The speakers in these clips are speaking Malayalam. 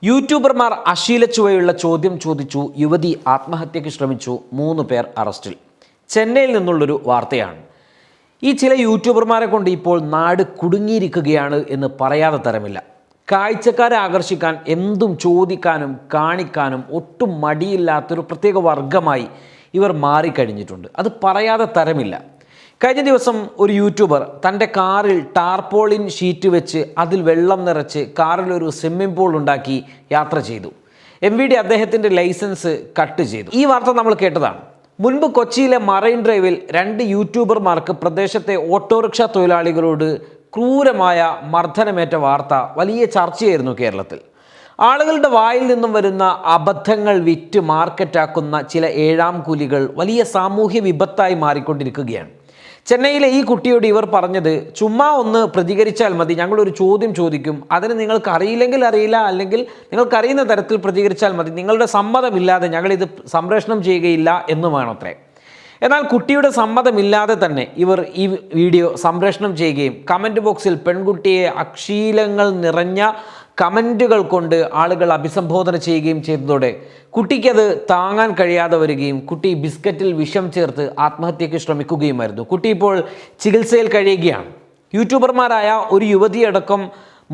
യൂട്യൂബർമാർ അശ്ലീലച്ചുവയുള്ള ചോദ്യം ചോദിച്ചു, യുവതി ആത്മഹത്യയ്ക്ക് ശ്രമിച്ചു, 3 പേർ അറസ്റ്റിൽ. ചെന്നൈയിൽ നിന്നുള്ളൊരു വാർത്തയാണ്. ഈ ചില യൂട്യൂബർമാരെ കൊണ്ട് ഇപ്പോൾ നാട് കുടുങ്ങിയിരിക്കുകയാണ് എന്ന് പറയാതെ തരമില്ല. കാഴ്ചക്കാരെ ആകർഷിക്കാൻ എന്തും ചോദിക്കാനും കാണിക്കാനും ഒട്ടും മടിയില്ലാത്തൊരു പ്രത്യേക വർഗമായി ഇവർ മാറിക്കഴിഞ്ഞിട്ടുണ്ട്. അത് പറയാതെ തരമില്ല. കഴിഞ്ഞ ദിവസം ഒരു യൂട്യൂബർ തൻ്റെ കാറിൽ ടാർപോളിൻ ഷീറ്റ് വെച്ച് അതിൽ വെള്ളം നിറച്ച് കാറിലൊരു സ്വിമ്മിംഗ് പൂൾ ഉണ്ടാക്കി യാത്ര ചെയ്തു. MVD അദ്ദേഹത്തിൻ്റെ ലൈസൻസ് കട്ട് ചെയ്തു. ഈ വാർത്ത നമ്മൾ കേട്ടതാണ്. മുൻപ് കൊച്ചിയിലെ മറൈൻ ഡ്രൈവിൽ 2 യൂട്യൂബർമാർക്ക് പ്രദേശത്തെ ഓട്ടോറിക്ഷ തൊഴിലാളികളോട് ക്രൂരമായ മർദ്ദനമേറ്റ വാർത്ത വലിയ ചർച്ചയായിരുന്നു കേരളത്തിൽ. ആളുകളുടെ വായിൽ നിന്നും വരുന്ന അബദ്ധങ്ങൾ വിറ്റ് മാർക്കറ്റാക്കുന്ന ചില ഏഴാം കൂലികൾ വലിയ സാമൂഹ്യ വിപത്തായി മാറിക്കൊണ്ടിരിക്കുകയാണ്. ചെന്നൈയിലെ ഈ കുട്ടിയോട് ഇവർ പറഞ്ഞത്, ചുമ്മാ ഒന്ന് പ്രതികരിച്ചാൽ മതി, ഞങ്ങളൊരു ചോദ്യം ചോദിക്കും, അതിന് നിങ്ങൾക്ക് അറിയില്ലെങ്കിൽ അറിയില്ല, അല്ലെങ്കിൽ നിങ്ങൾക്കറിയുന്ന തരത്തിൽ പ്രതികരിച്ചാൽ മതി, നിങ്ങളുടെ സമ്മതമില്ലാതെ ഞങ്ങളിത് സംപ്രേഷണം ചെയ്യുകയില്ല എന്ന് വേണത്രേ. എന്നാൽ കുട്ടിയുടെ സമ്മതമില്ലാതെ തന്നെ ഇവർ ഈ വീഡിയോ സംപ്രേഷണം ചെയ്യുകയും കമൻറ്റ് ബോക്സിൽ പെൺകുട്ടിയെ അശ്ലീലങ്ങൾ നിറഞ്ഞ കമൻറ്റുകൾ കൊണ്ട് ആളുകൾ അഭിസംബോധന ചെയ്യുകയും ചെയ്തതോടെ കുട്ടിക്കത് താങ്ങാൻ കഴിയാതെ വരികയും കുട്ടി ബിസ്ക്കറ്റിൽ വിഷം ചേർത്ത് ആത്മഹത്യയ്ക്ക് ശ്രമിക്കുകയുമായിരുന്നു. കുട്ടി ഇപ്പോൾ ചികിത്സയിൽ കഴിയുകയാണ്. യൂട്യൂബർമാരായ ഒരു യുവതിയടക്കം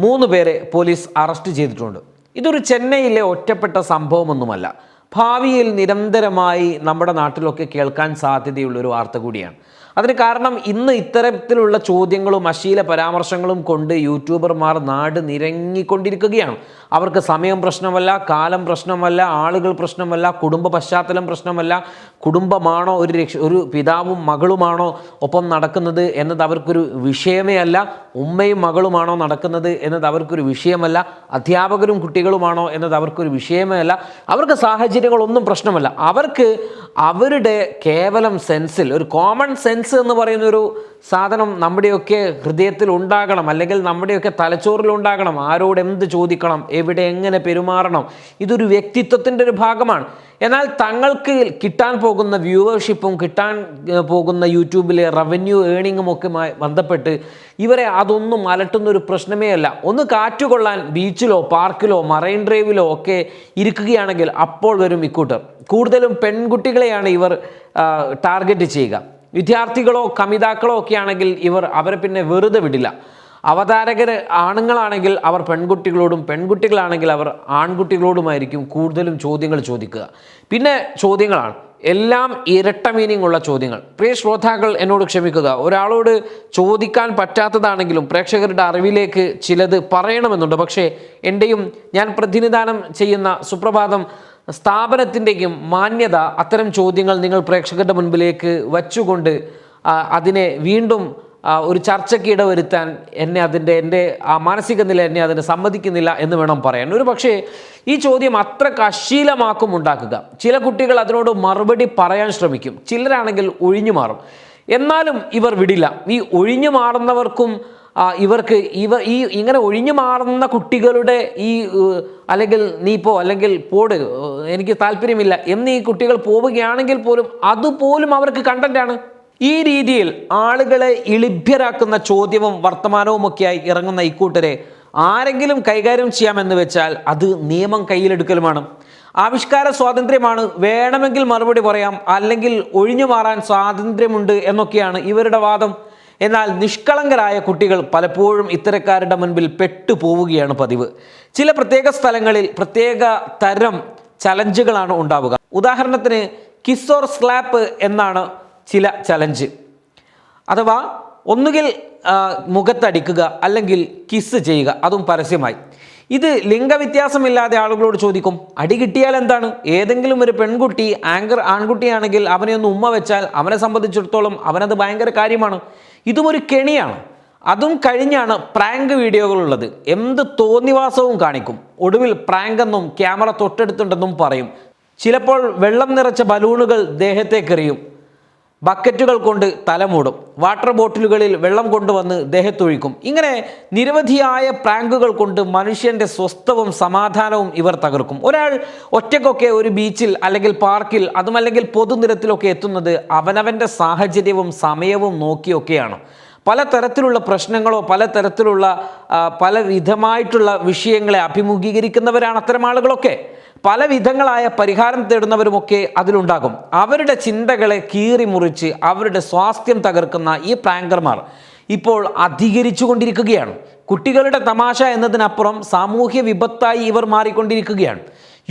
3 പേരെ പോലീസ് അറസ്റ്റ് ചെയ്തിട്ടുണ്ട്. ഇതൊരു ചെന്നൈയിലെ ഒറ്റപ്പെട്ട സംഭവമൊന്നുമല്ല. ഭാവിയിൽ നിരന്തരമായി നമ്മുടെ നാട്ടിലൊക്കെ കേൾക്കാൻ സാധ്യതയുള്ളൊരു വാർത്ത കൂടിയാണ്. അതിന് കാരണം ഇന്ന് ഇത്തരത്തിലുള്ള ചോദ്യങ്ങളും അശ്ലീല പരാമർശങ്ങളും കൊണ്ട് യൂട്യൂബർമാർ നാട് നിരങ്ങിക്കൊണ്ടിരിക്കുകയാണ്. അവർക്ക് സമയം പ്രശ്നമല്ല, കാലം പ്രശ്നമല്ല, ആളുകൾ പ്രശ്നമല്ല, കുടുംബ പശ്ചാത്തലം പ്രശ്നമല്ല, കുടുംബമാണോ ഒരു പിതാവും മകളുമാണോ ഒപ്പം നടക്കുന്നത് എന്നത് അവർക്കൊരു വിഷയമേ അല്ല, ഉമ്മയും മകളുമാണോ നടക്കുന്നത് എന്നത് അവർക്കൊരു വിഷയമല്ല, അധ്യാപകരും കുട്ടികളുമാണോ എന്നത് അവർക്കൊരു വിഷയമേ അല്ല, അവർക്ക് സാഹചര്യങ്ങളൊന്നും പ്രശ്നമല്ല. അവർക്ക് അവരുടെ കേവലം സെൻസിൽ, ഒരു കോമൺ സെൻസ് എന്ന് പറയുന്നൊരു സാധനം നമ്മുടെയൊക്കെ ഹൃദയത്തിൽ ഉണ്ടാകണം, അല്ലെങ്കിൽ നമ്മുടെയൊക്കെ തലച്ചോറിൽ ഉണ്ടാകണം. ആരോട് എന്ത് ചോദിക്കണം, എവിടെ എങ്ങനെ പെരുമാറണം, ഇതൊരു വ്യക്തിത്വത്തിൻ്റെ ഒരു ഭാഗമാണ്. എന്നാൽ തങ്ങൾക്ക് കിട്ടാൻ പോകുന്ന വ്യൂവർഷിപ്പും കിട്ടാൻ പോകുന്ന യൂട്യൂബിലെ റവന്യൂ ഏണിങ്ങും ഒക്കെ ബന്ധപ്പെട്ട് ഇവരെ അതൊന്നും അലട്ടുന്നൊരു പ്രശ്നമേ അല്ല. ഒന്ന് കാറ്റുകൊള്ളാൻ ബീച്ചിലോ പാർക്കിലോ മറൈൻ ഡ്രൈവിലോ ഒക്കെ ഇരിക്കുകയാണെങ്കിൽ അപ്പോൾ വരും ഇക്കൂട്ടർ. കൂടുതലും പെൺകുട്ടികളെയാണ് ഇവർ ടാർഗറ്റ് ചെയ്യുക. വിദ്യാർത്ഥികളോ കമിതാക്കളോ ഒക്കെ ആണെങ്കിൽ അവരെ പിന്നെ വെറുതെ വിടില്ല. അവതാരകർ ആണുങ്ങളാണെങ്കിൽ അവർ പെൺകുട്ടികളോടും, പെൺകുട്ടികളാണെങ്കിൽ അവർ ആൺകുട്ടികളോടുമായിരിക്കും കൂടുതലും ചോദ്യങ്ങൾ ചോദിക്കുക. പിന്നെ ചോദ്യങ്ങളാണ് എല്ലാം ഇരട്ട മീനിങ് ഉള്ള ചോദ്യങ്ങൾ. പ്രിയ ശ്രോതാക്കൾ എന്നോട് ക്ഷമിക്കുക, ഒരാളോട് ചോദിക്കാൻ പറ്റാത്തതാണെങ്കിലും പ്രേക്ഷകരുടെ അറിവിലേക്ക് ചിലത് പറയണമെന്നുണ്ട്. പക്ഷേ എൻ്റെയും ഞാൻ പ്രതിനിധാനം ചെയ്യുന്ന സുപ്രഭാതം സ്ഥാപനത്തിൻ്റെയും മാന്യത അത്തരം ചോദ്യങ്ങൾ നിങ്ങൾ പ്രേക്ഷകരുടെ മുൻപിലേക്ക് വച്ചുകൊണ്ട് അതിനെ വീണ്ടും ഒരു ചർച്ചയ്ക്ക് ഇടവരുത്താൻ എൻ്റെ ആ മാനസിക നില എന്നെ അതിന് സമ്മതിക്കുന്നില്ല എന്ന് വേണം പറയാൻ. ഒരു പക്ഷേ ഈ ചോദ്യം അത്ര അശ്ലീലമാക്കും ഉണ്ടാക്കുക. ചില കുട്ടികൾ അതിനോട് മറുപടി പറയാൻ ശ്രമിക്കും, ചിലരാണെങ്കിൽ ഒഴിഞ്ഞു മാറും. എന്നാലും ഇവർ വിടില്ല. ഈ ഒഴിഞ്ഞു മാറുന്നവർക്കും ഇവർക്ക് ഇങ്ങനെ ഒഴിഞ്ഞു മാറുന്ന കുട്ടികളുടെ അല്ലെങ്കിൽ നീ പോ, അല്ലെങ്കിൽ പോട്, എനിക്ക് താല്പര്യമില്ല എന്ന് ഈ കുട്ടികൾ പോവുകയാണെങ്കിൽ പോലും അതുപോലും അവർക്ക് കണ്ടന്റാണ്. ഈ രീതിയിൽ ആളുകളെ ഇളിഭ്യരാക്കുന്ന ചോദ്യവും വർത്തമാനവും ഒക്കെയായി ഇറങ്ങുന്ന ഇക്കൂട്ടരെ ആരെങ്കിലും കൈകാര്യം ചെയ്യാമെന്ന് വെച്ചാൽ അത് നിയമം കയ്യിലെടുക്കലുമാണ്. ആവിഷ്കാര സ്വാതന്ത്ര്യമാണ്, വേണമെങ്കിൽ മറുപടി പറയാം, അല്ലെങ്കിൽ ഒഴിഞ്ഞു മാറാൻ സ്വാതന്ത്ര്യമുണ്ട് എന്നൊക്കെയാണ് ഇവരുടെ വാദം. എന്നാൽ നിഷ്കളങ്കരായ കുട്ടികൾ പലപ്പോഴും ഇത്തരക്കാരുടെ മുൻപിൽ പെട്ടുപോവുകയാണ് പതിവ്. ചില പ്രത്യേക സ്ഥലങ്ങളിൽ പ്രത്യേക തരം ചലഞ്ചുകളാണ് ഉണ്ടാവുക. ഉദാഹരണത്തിന് കിസ് ഓർ സ്ലാപ്പ് എന്നാണ് ചില ചലഞ്ച്. അഥവാ ഒന്നുകിൽ മുഖത്തടിക്കുക, അല്ലെങ്കിൽ കിസ് ചെയ്യുക, അതും പരസ്യമായി. ഇത് ലിംഗവ്യത്യാസമില്ലാതെ ആളുകളോട് ചോദിക്കും, അടി കിട്ടിയാൽ എന്താണ്? ഏതെങ്കിലും ഒരു പെൺകുട്ടി ആൺകുട്ടിയാണെങ്കിൽ അവനെ ഒന്ന് ഉമ്മ വെച്ചാൽ അവനെ സംബന്ധിച്ചിടത്തോളം അവനത് ഭയങ്കര കാര്യമാണ്. ഇതും ഒരു കെണിയാണ്. അതും കഴിഞ്ഞാണ് പ്രാങ്ക് വീഡിയോകളുള്ളത്. എന്ത് തോന്നിവാസവും കാണിക്കും. ഒടുവിൽ പ്രാങ്ക് എന്നും ക്യാമറ തൊട്ടടുത്തുണ്ടെന്നും പറയും. ചിലപ്പോൾ വെള്ളം നിറച്ച ബലൂണുകൾ ദേഹത്തേക്കെറിയും, ബക്കറ്റുകൾ കൊണ്ട് തലമൂടും, വാട്ടർ ബോട്ടിലുകളിൽ വെള്ളം കൊണ്ടുവന്ന് ദേഹത്തൊഴിക്കും. ഇങ്ങനെ നിരവധിയായ പ്രാങ്കുകൾ കൊണ്ട് മനുഷ്യൻ്റെ സ്വസ്ഥവും സമാധാനവും ഇവർ തകർക്കും. ഒരാൾ ഒറ്റയ്ക്കൊക്കെ ഒരു ബീച്ചിൽ അല്ലെങ്കിൽ പാർക്കിൽ, അതുമല്ലെങ്കിൽ പൊതുനിരത്തിലൊക്കെ എത്തുന്നത് അവനവൻ്റെ സാഹചര്യവും സമയവും നോക്കിയൊക്കെയാണ്. പലതരത്തിലുള്ള പ്രശ്നങ്ങളോ പലതരത്തിലുള്ള പല വിധമായിട്ടുള്ള വിഷയങ്ങളെ അഭിമുഖീകരിക്കുന്നവരാണ് അത്തരം ആളുകളൊക്കെ. പല വിധങ്ങളായ പരിഹാരം തേടുന്നവരുമൊക്കെ അതിലുണ്ടാകും. അവരുടെ ചിന്തകളെ കീറി മുറിച്ച് അവരുടെ സ്വാസ്ഥ്യം തകർക്കുന്ന ഈ പ്രാങ്കർമാർ ഇപ്പോൾ അധികരിച്ചു കൊണ്ടിരിക്കുകയാണ്. കുട്ടികളുടെ തമാശ എന്നതിനപ്പുറം സാമൂഹ്യ വിപത്തായി ഇവർ മാറിക്കൊണ്ടിരിക്കുകയാണ്.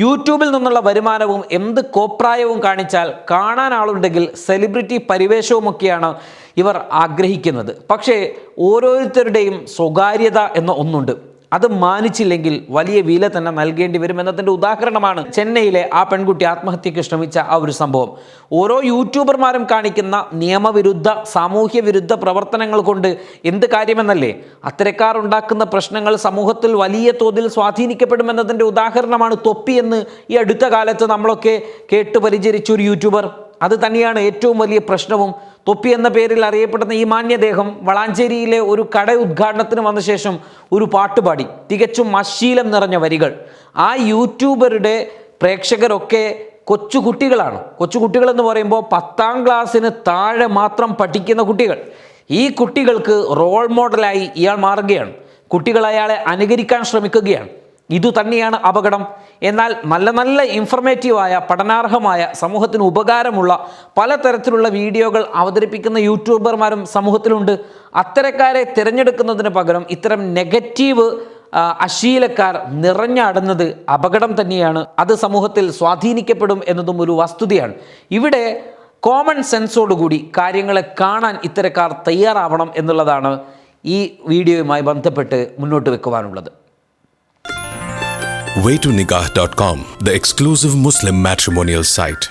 യൂട്യൂബിൽ നിന്നുള്ള വരുമാനവും എന്ത് കോപ്രായവും കാണിച്ചാൽ കാണാൻ ആളുണ്ടെങ്കിൽ സെലിബ്രിറ്റി പരിവേഷവുമൊക്കെയാണ് ഇവർ ആഗ്രഹിക്കുന്നത്. പക്ഷേ ഓരോരുത്തരുടെയും സ്വകാര്യത എന്ന ഒന്നുണ്ട്. അത് മാനിച്ചില്ലെങ്കിൽ വലിയ വില തന്നെ നൽകേണ്ടി വരും എന്നതിൻ്റെ ഉദാഹരണമാണ് ചെന്നൈയിലെ ആ പെൺകുട്ടി ആത്മഹത്യയ്ക്ക് ശ്രമിച്ച ആ ഒരു സംഭവം. ഓരോ യൂട്യൂബർമാരും കാണിക്കുന്ന നിയമവിരുദ്ധ സാമൂഹ്യ വിരുദ്ധ പ്രവർത്തനങ്ങൾ കൊണ്ട് എന്ത് കാര്യമെന്നല്ലേ? അത്തരക്കാർ ഉണ്ടാക്കുന്ന പ്രശ്നങ്ങൾ സമൂഹത്തിൽ വലിയ തോതിൽ സ്വാധീനിക്കപ്പെടുമെന്നതിൻ്റെ ഉദാഹരണമാണ് തൊപ്പി എന്ന് ഈ അടുത്ത കാലത്ത് നമ്മളൊക്കെ കേട്ട് പരിചരിച്ച ഒരു യൂട്യൂബർ. അത് തന്നെയാണ് ഏറ്റവും വലിയ പ്രശ്നവും. തൊപ്പി എന്ന പേരിൽ അറിയപ്പെടുന്ന ഈ മാന്യദേഹം വളാഞ്ചേരിയിലെ ഒരു കട ഉദ്ഘാടനത്തിന് വന്ന ശേഷം ഒരു പാട്ടുപാടി, തികച്ചും അശ്ലീലം നിറഞ്ഞ വരികൾ. ആ യൂട്യൂബറുടെ പ്രേക്ഷകരൊക്കെ കൊച്ചുകുട്ടികളാണ്. കൊച്ചുകുട്ടികളെന്ന് പറയുമ്പോൾ 10ാം ക്ലാസ്സിന് താഴെ മാത്രം പഠിക്കുന്ന കുട്ടികൾ. ഈ കുട്ടികൾക്ക് റോൾ മോഡലായി ഇയാൾ മാറുകയാണ്. കുട്ടികൾ അയാളെ അനുകരിക്കാൻ ശ്രമിക്കുകയാണ്. ഇതുതന്നെയാണ് അപകടം. എന്നാൽ നല്ല നല്ല ഇൻഫർമേറ്റീവായ പഠനാർഹമായ സമൂഹത്തിന് ഉപകാരമുള്ള പലതരത്തിലുള്ള വീഡിയോകൾ അവതരിപ്പിക്കുന്ന യൂട്യൂബർമാരും സമൂഹത്തിലുണ്ട്. അത്തരക്കാരെ തിരഞ്ഞെടുക്കുന്നതിന് പകരം ഇത്തരം നെഗറ്റീവ് അശ്ലീലക്കാർ നിറഞ്ഞാടുന്നത് അപകടം തന്നെയാണ്. അത് സമൂഹത്തിൽ സ്വാധീനിക്കപ്പെടും എന്നതും ഒരു വസ്തുതയാണ്. ഇവിടെ കോമൺ സെൻസോടുകൂടി കാര്യങ്ങളെ കാണാൻ ഇത്തരക്കാർ തയ്യാറാവണം എന്നുള്ളതാണ് ഈ വീഡിയോയുമായി ബന്ധപ്പെട്ട് മുന്നോട്ട് വെക്കുവാനുള്ളത്. waytonikah.com, the exclusive Muslim matrimonial site.